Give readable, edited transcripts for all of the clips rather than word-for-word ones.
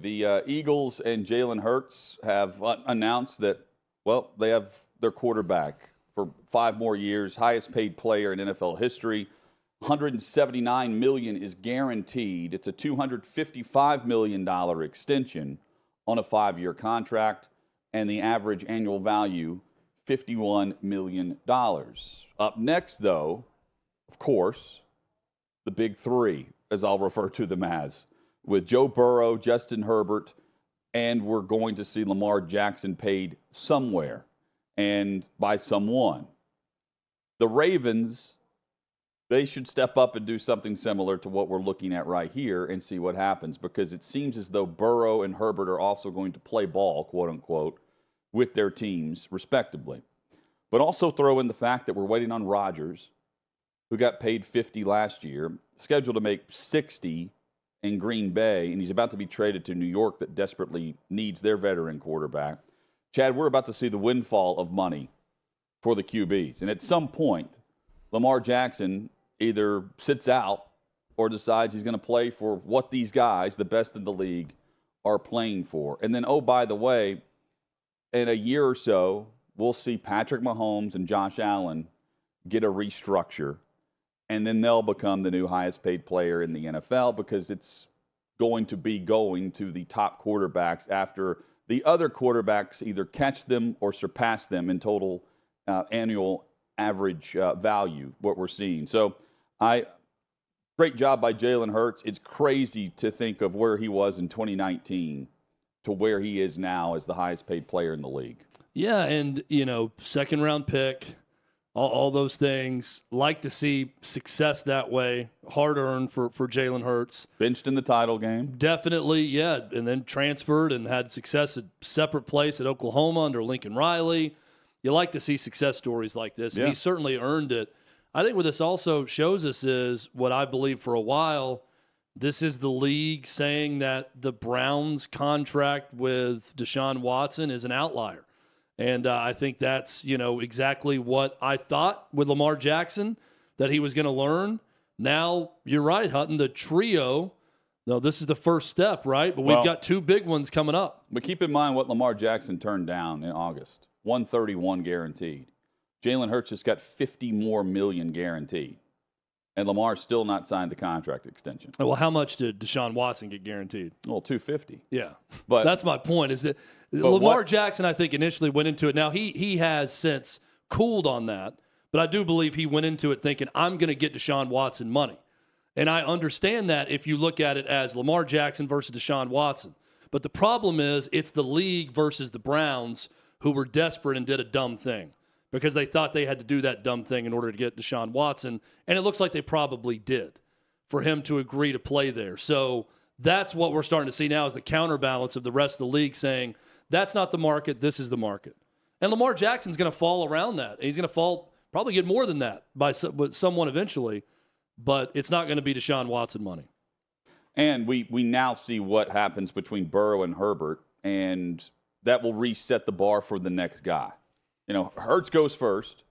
The Eagles and Jalen Hurts have announced that, well, they have their quarterback for 5 more years, highest paid player in NFL history. $179 million is guaranteed. It's a $255 million extension on a 5-year contract, and the average annual value, $51 million. Up next, though, of course, the big three, as I'll refer to them as, with Joe Burrow, Justin Herbert, and we're going to see Lamar Jackson paid somewhere and by someone. The Ravens, they should step up and do something similar to what we're looking at right here and see what happens, because it seems as though Burrow and Herbert are also going to play ball, quote unquote, with their teams respectively. But also throw in the fact that we're waiting on Rodgers, who got paid $50 last year, scheduled to make $60 in Green Bay, and he's about to be traded to New York that desperately needs their veteran quarterback. Chad, we're about to see the windfall of money for the QBs. And at some point, Lamar Jackson either sits out or decides he's going to play for what these guys, the best in the league, are playing for. And then, oh, by the way, in a year or so, we'll see Patrick Mahomes and Josh Allen get a restructure, and then they'll become the new highest paid player in the NFL, because it's going to be going to the top quarterbacks after the other quarterbacks either catch them or surpass them in total annual average value, what we're seeing. So great job by Jalen Hurts. It's crazy to think of where he was in 2019 to where he is now as the highest paid player in the league. Yeah, and, second round pick, all those things. Like to see success that way. Hard-earned for Jalen Hurts. Benched in the title game. Definitely, yeah. And then transferred and had success at separate place at Oklahoma under Lincoln Riley. You like to see success stories like this, and he certainly earned it. I think what this also shows us is what I believe for a while, this is the league saying that the Browns' contract with Deshaun Watson is an outlier. And I think that's, exactly what I thought with Lamar Jackson, that he was going to learn. Now, you're right, Hutton, the trio, this is the first step, right? But we've got 2 big ones coming up. But keep in mind what Lamar Jackson turned down in August. 131 guaranteed. Jalen Hurts just got $50 more million guaranteed. And Lamar's still not signed the contract extension. Well, how much did Deshaun Watson get guaranteed? Well, $250. Yeah, but that's my point. Is that Lamar Jackson, I think, initially went into it. Now he has since cooled on that, but I do believe he went into it thinking, I'm going to get Deshaun Watson money, and I understand that if you look at it as Lamar Jackson versus Deshaun Watson. But the problem is, it's the league versus the Browns, who were desperate and did a dumb thing, because they thought they had to do that dumb thing in order to get Deshaun Watson, and it looks like they probably did for him to agree to play there. So that's what we're starting to see now, is the counterbalance of the rest of the league saying, that's not the market, this is the market. And Lamar Jackson's going to fall around that. He's going to probably get more than that by someone eventually, but it's not going to be Deshaun Watson money. And we now see what happens between Burrow and Herbert, and that will reset the bar for the next guy. Hurts goes first,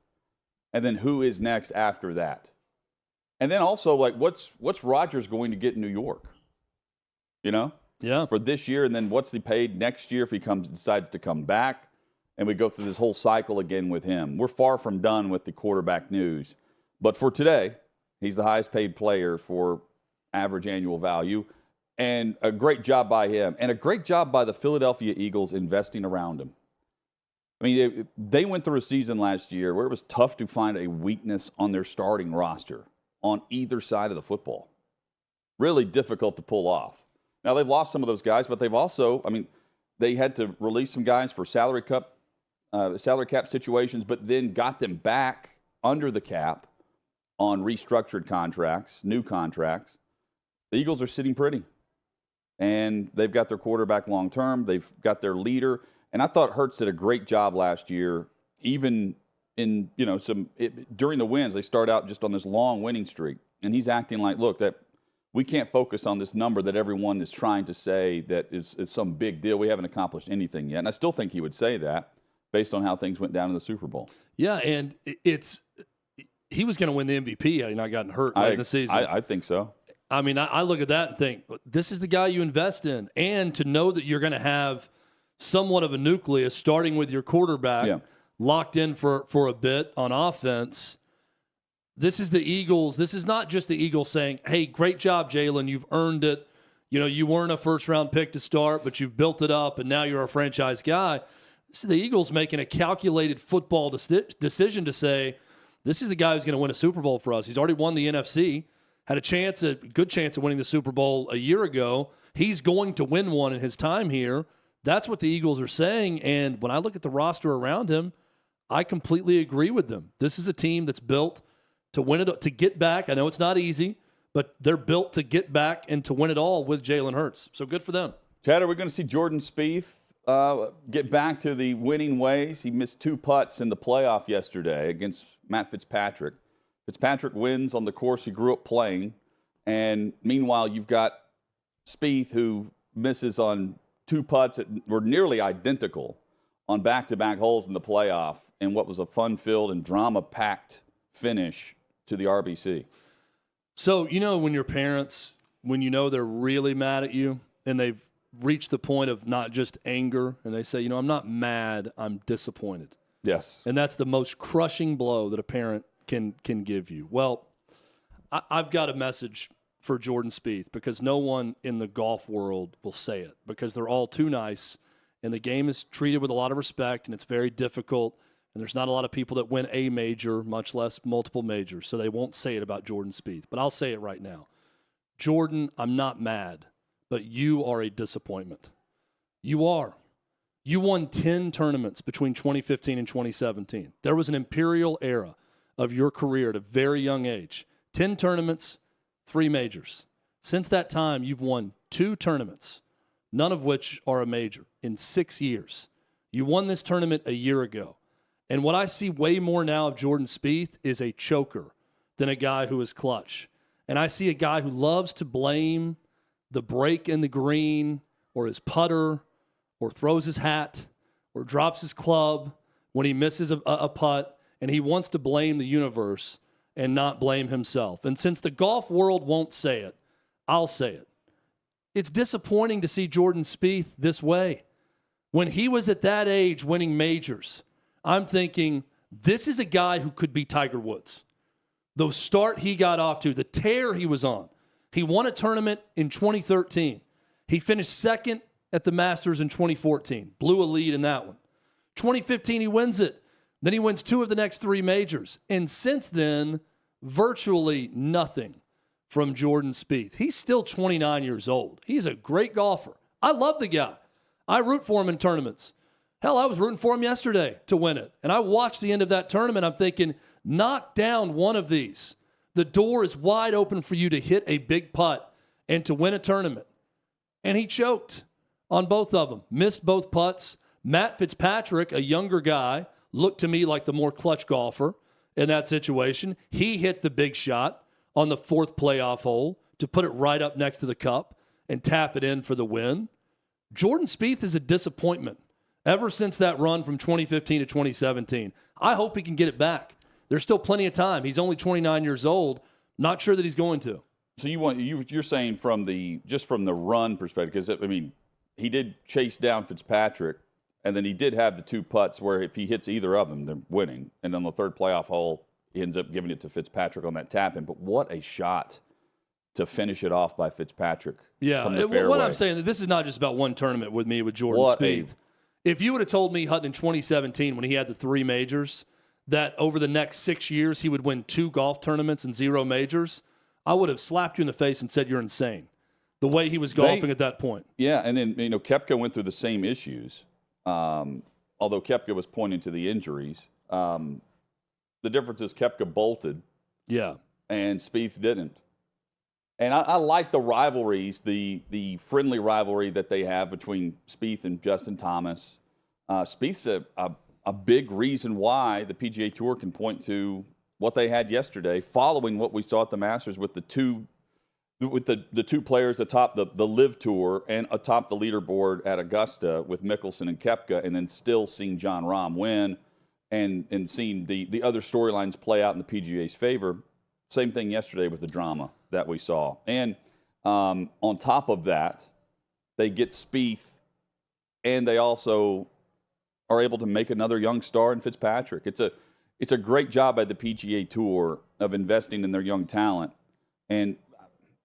and then who is next after that? And then also, what's Rodgers going to get in New York? For this year, and then what's he paid next year if he decides to come back? And we go through this whole cycle again with him. We're far from done with the quarterback news. But for today, he's the highest paid player for average annual value. And a great job by him. And a great job by the Philadelphia Eagles investing around him. I mean, they went through a season last year where it was tough to find a weakness on their starting roster on either side of the football. Really difficult to pull off. Now, they've lost some of those guys, but they've also, they had to release some guys for salary cap situations, but then got them back under the cap on restructured contracts, new contracts. The Eagles are sitting pretty. And they've got their quarterback long term. They've got their leader. And I thought Hurts did a great job last year, even in, during the wins. They start out just on this long winning streak. And he's acting like, look, that we can't focus on this number that everyone is trying to say that is some big deal. We haven't accomplished anything yet. And I still think he would say that based on how things went down in the Super Bowl. Yeah, and he was going to win the MVP had he not gotten hurt late in the season. I think so. I mean, I look at that and think, this is the guy you invest in. And to know that you're going to have somewhat of a nucleus starting with your quarterback locked in for a bit on offense. This is the Eagles. This is not just the Eagles saying, hey, great job, Jalen. You've earned it. You know, you weren't a first-round pick to start, but you've built it up, and now you're a franchise guy. This is the Eagles making a calculated football decision to say, this is the guy who's going to win a Super Bowl for us. He's already won the NFC, had a good chance of winning the Super Bowl a year ago. He's going to win one in his time here. That's what the Eagles are saying, and when I look at the roster around him, I completely agree with them. This is a team that's built to win it, to get back. I know it's not easy, but they're built to get back and to win it all with Jalen Hurts. So good for them. Chad, are we going to see Jordan Spieth get back to the winning ways? He missed 2 putts in the playoff yesterday against Matt Fitzpatrick. Fitzpatrick wins on the course he grew up playing, and meanwhile you've got Spieth who misses on 2 putts that were nearly identical on back-to-back holes in the playoff in what was a fun-filled and drama-packed finish to the RBC. So, you know, when your parents, when you know they're really mad at you and they've reached the point of not just anger and they say, you know, I'm not mad, I'm disappointed. Yes. And that's the most crushing blow that a parent can give you. Well, I've got a message for Jordan Spieth because no one in the golf world will say it because they're all too nice and the game is treated with a lot of respect and it's very difficult. And there's not a lot of people that win a major, much less multiple majors, so they won't say it about Jordan Spieth. But I'll say it right now. Jordan, I'm not mad, but you are a disappointment. You are. You won 10 tournaments between 2015 and 2017. There was an imperial era of your career at a very young age. 10 tournaments, 3 majors. Since that time, you've won 2 tournaments, none of which are a major, in 6 years. You won this tournament a year ago. And what I see way more now of Jordan Spieth is a choker than a guy who is clutch. And I see a guy who loves to blame the break in the green or his putter or throws his hat or drops his club when he misses a putt, and he wants to blame the universe and not blame himself. And since the golf world won't say it, I'll say it. It's disappointing to see Jordan Spieth this way. When he was at that age winning majors, I'm thinking, this is a guy who could be Tiger Woods. The start he got off to, the tear he was on. He won a tournament in 2013. He finished second at the Masters in 2014. Blew a lead in that one. 2015, he wins it. Then he wins 2 of the next 3 majors. And since then, virtually nothing from Jordan Spieth. He's still 29 years old. He's a great golfer. I love the guy. I root for him in tournaments. Hell, I was rooting for him yesterday to win it. And I watched the end of that tournament. I'm thinking, knock down one of these. The door is wide open for you to hit a big putt and to win a tournament. And he choked on both of them. Missed both putts. Matt Fitzpatrick, a younger guy, looked to me like the more clutch golfer in that situation. He hit the big shot on the 4th playoff hole to put it right up next to the cup and tap it in for the win. Jordan Spieth is a disappointment. Ever since that run from 2015 to 2017, I hope he can get it back. There's still plenty of time. He's only 29 years old. Not sure that he's going to. So you're saying from the run perspective, because I mean, he did chase down Fitzpatrick, and then he did have the 2 putts where if he hits either of them, they're winning. And then the 3rd playoff hole, he ends up giving it to Fitzpatrick on that tap in. But what a shot to finish it off by Fitzpatrick. Yeah, from the fairway. What I'm saying, this is not just about one tournament with me with Jordan Spieth. If you would have told me, Hutton, in 2017 when he had the 3 majors, that over the next 6 years he would win 2 golf tournaments and 0 majors, I would have slapped you in the face and said you're insane. The way he was golfing at that point. Yeah, and then, you know, Koepka went through the same issues. Although Koepka was pointing to the injuries. The difference is Koepka bolted. Yeah. And Spieth didn't. And I like the rivalries, the friendly rivalry that they have between Spieth and Justin Thomas. Spieth's a big reason why the PGA Tour can point to what they had yesterday, following what we saw at the Masters with the two players atop the Live Tour and atop the leaderboard at Augusta with Mickelson and Koepka, and then still seeing Jon Rahm win and seeing the other storylines play out in the PGA's favor. Same thing yesterday with the drama. that we saw. And on top of that, they get Spieth, and they also are able to make another young star in Fitzpatrick. It's a great job by the PGA Tour of investing in their young talent, and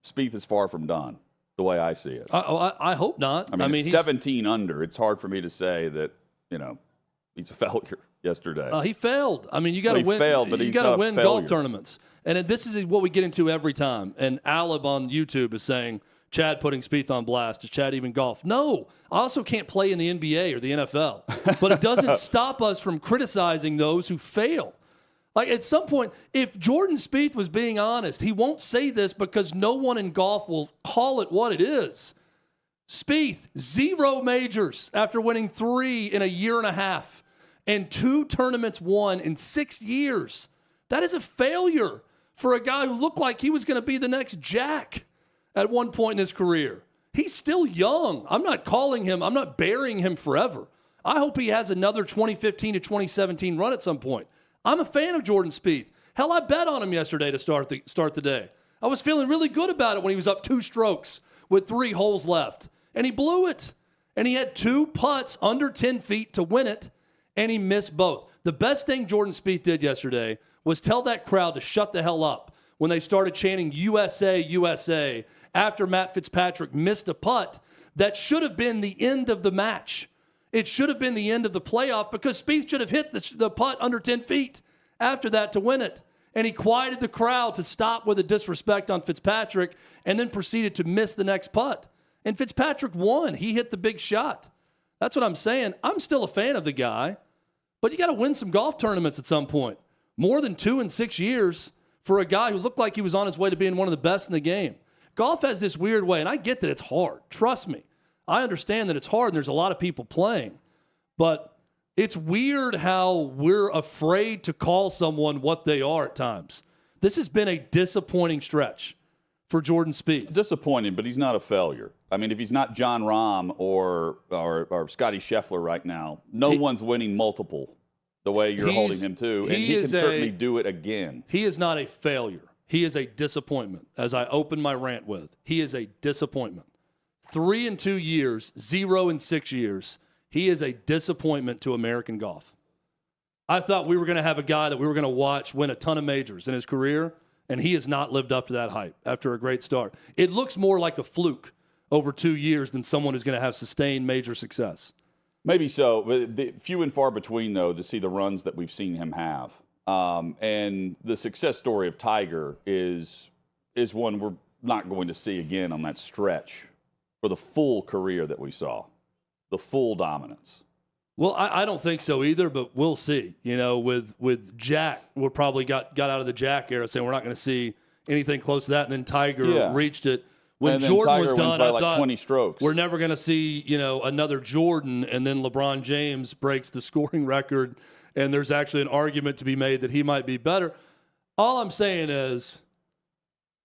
Spieth is far from done, the way I see it. I hope not. I mean, he's 17 under. It's hard for me to say that, he's a failure yesterday. He failed. I mean, you got to win. Failed, but you got to win golf tournaments. And this is what we get into every time. And Alib on YouTube is saying, Chad putting Spieth on blast. Does Chad even golf? No. I also can't play in the NBA or the NFL. But it doesn't stop us from criticizing those who fail. Like, at some point, if Jordan Spieth was being honest, he won't say this because no one in golf will call it what it is. Spieth, 0 majors after winning 3 in a year and a half, and 2 tournaments won in 6 years. That is a failure for a guy who looked like he was going to be the next Jack at one point in his career. He's still young. I'm not burying him forever. I hope he has another 2015 to 2017 run at some point. I'm a fan of Jordan Spieth. Hell, I bet on him yesterday to start the day. I was feeling really good about it when he was up 2 strokes with 3 holes left. And he blew it. And he had 2 putts under 10 feet to win it, and he missed both. The best thing Jordan Spieth did yesterday was tell that crowd to shut the hell up when they started chanting USA, USA after Matt Fitzpatrick missed a putt that should have been the end of the match. It should have been the end of the playoff because Spieth should have hit the putt under 10 feet after that to win it. And he quieted the crowd to stop with a disrespect on Fitzpatrick and then proceeded to miss the next putt. And Fitzpatrick won. He hit the big shot. That's what I'm saying. I'm still a fan of the guy, but you got to win some golf tournaments at some point. More than 2 in 6 years for a guy who looked like he was on his way to being one of the best in the game. Golf has this weird way, and I get that it's hard. Trust me. I understand that it's hard, and there's a lot of people playing. But it's weird how we're afraid to call someone what they are at times. This has been a disappointing stretch for Jordan Spieth. Disappointing, but he's not a failure. I mean, if he's not John Rahm or Scotty Scheffler right now, no one's winning multiple the way you're holding him to, and he can certainly do it again. He is not a failure. He is a disappointment, as I opened my rant with. He is a disappointment. 3 in 2 years, 0 in 6 years. He is a disappointment to American golf. I thought we were going to have a guy that we were going to watch win a ton of majors in his career, and he has not lived up to that hype after a great start. It looks more like a fluke over 2 years than someone who's going to have sustained major success. Maybe so. But few and far between, though, to see the runs that we've seen him have. And the success story of Tiger is one we're not going to see again on that stretch for the full career that we saw, the full dominance. Well, I don't think so either, but we'll see. With Jack, we probably got out of the Jack era saying we're not going to see anything close to that, and then Tiger reached it. When Jordan was done, I thought 20 strokes. We're never going to see, another Jordan, and then LeBron James breaks the scoring record, and there's actually an argument to be made that he might be better. All I'm saying is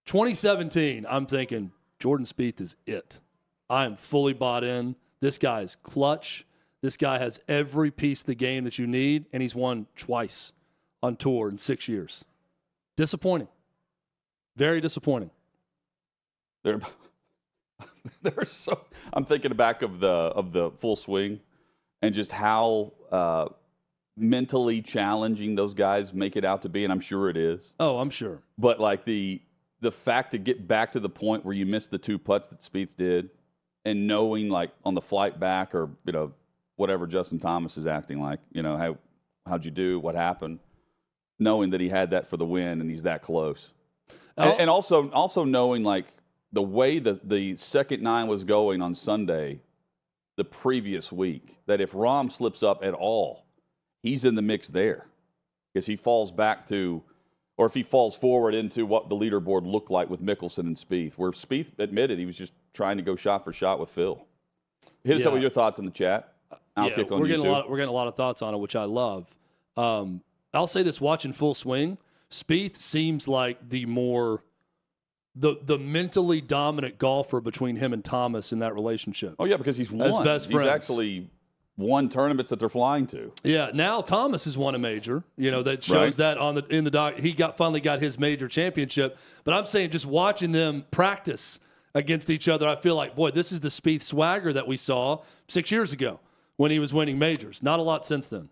2017, I'm thinking Jordan Spieth is it. I am fully bought in. This guy is clutch. This guy has every piece of the game that you need, and he's won twice on tour in 6 years. Disappointing. Very disappointing. They're so. I'm thinking back of the full swing, and just how mentally challenging those guys make it out to be, and I'm sure it is. Oh, I'm sure. But like the fact to get back to the point where you missed the 2 putts that Spieth did, and knowing like on the flight back or whatever Justin Thomas is acting like, how'd you do, what happened, knowing that he had that for the win and he's that close, and also knowing like. The way the second 9 was going on Sunday, the previous week, that if Rahm slips up at all, he's in the mix there because he falls back to, or if he falls forward into what the leaderboard looked like with Mickelson and Spieth, where Spieth admitted he was just trying to go shot for shot with Phil. Hit us up with your thoughts in the chat. OutKick on YouTube. We're getting a lot of thoughts on it, which I love. I'll say this: watching full swing, Spieth seems like the more. The mentally dominant golfer between him and Thomas in that relationship. Oh, yeah, because he's won. As best friends. He's actually won tournaments that they're flying to. Yeah, now Thomas has won a major. That shows Right. that in the doc. He finally got his major championship. But I'm saying just watching them practice against each other, I feel like, boy, this is the Spieth swagger that we saw 6 years ago when he was winning majors. Not a lot since then.